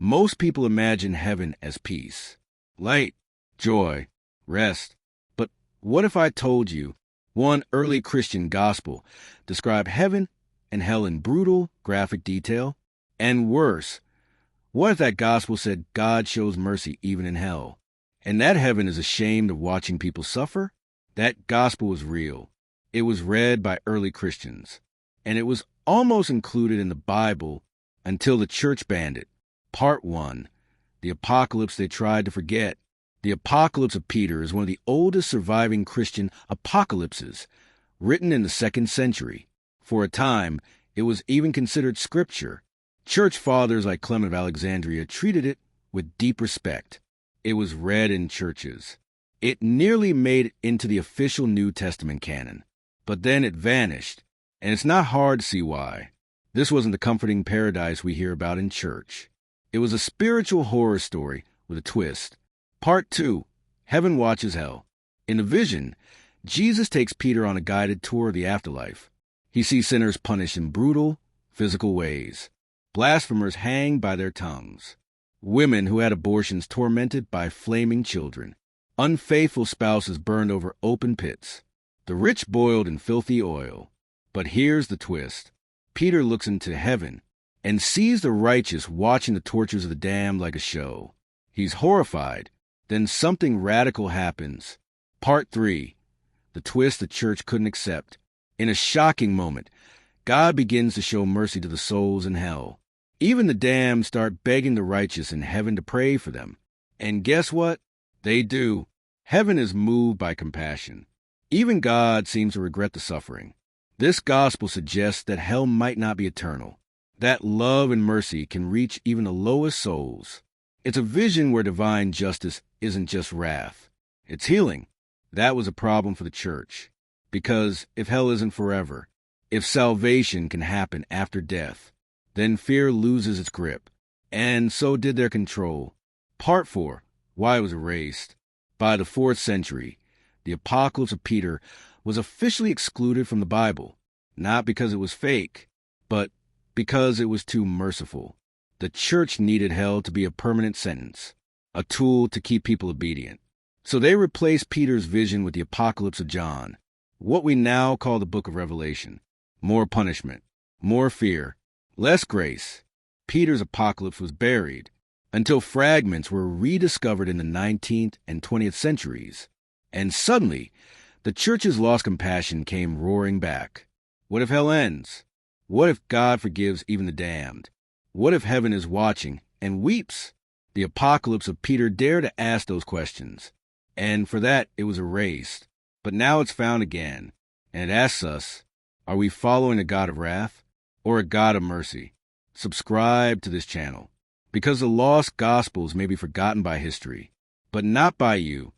Most people imagine heaven as peace, light, joy, rest. But what if I told you one early Christian gospel described heaven and hell in brutal, graphic detail? And worse, what if that gospel said God shows mercy even in hell, and that heaven is ashamed of watching people suffer? That gospel was real. It was read by early Christians, and it was almost included in the Bible until the church banned it. Part 1. The Apocalypse They Tried to Forget. The Apocalypse of Peter is one of the oldest surviving Christian apocalypses, written in the 2nd century. For a time, it was even considered scripture. Church fathers like Clement of Alexandria treated it with deep respect. It was read in churches. It nearly made it into the official New Testament canon. But then it vanished, and it's not hard to see why. This wasn't the comforting paradise we hear about in church. It was a spiritual horror story with a twist. Part 2. Heaven Watches Hell. In the vision, Jesus takes Peter on a guided tour of the afterlife. He sees sinners punished in brutal, physical ways. Blasphemers hanged by their tongues. Women who had abortions tormented by flaming children. Unfaithful spouses burned over open pits. The rich boiled in filthy oil. But here's the twist. Peter looks into heaven and sees the righteous watching the tortures of the damned like a show. He's horrified. Then something radical happens. Part 3. The twist the church couldn't accept. In a shocking moment, God begins to show mercy to the souls in hell. Even the damned start begging the righteous in heaven to pray for them. And guess what? They do. Heaven is moved by compassion. Even God seems to regret the suffering. This gospel suggests that hell might not be eternal, that love and mercy can reach even the lowest souls. It's a vision where divine justice isn't just wrath. It's healing. That was a problem for the church. Because if hell isn't forever, if salvation can happen after death, then fear loses its grip. And so did their control. Part 4. Why it was erased. By the 4th century, the Apocalypse of Peter was officially excluded from the Bible, not because it was fake, but because it was too merciful. The church needed hell to be a permanent sentence, a tool to keep people obedient. So they replaced Peter's vision with the Apocalypse of John, what we now call the Book of Revelation. More punishment, more fear, less grace. Peter's apocalypse was buried until fragments were rediscovered in the 19th and 20th centuries. And suddenly, the church's lost compassion came roaring back. What if hell ends? What if God forgives even the damned? What if heaven is watching and weeps? The Apocalypse of Peter dared to ask those questions, and for that it was erased. But now it's found again, and it asks us, are we following a God of wrath or a God of mercy? Subscribe to this channel, because the lost gospels may be forgotten by history, but not by you.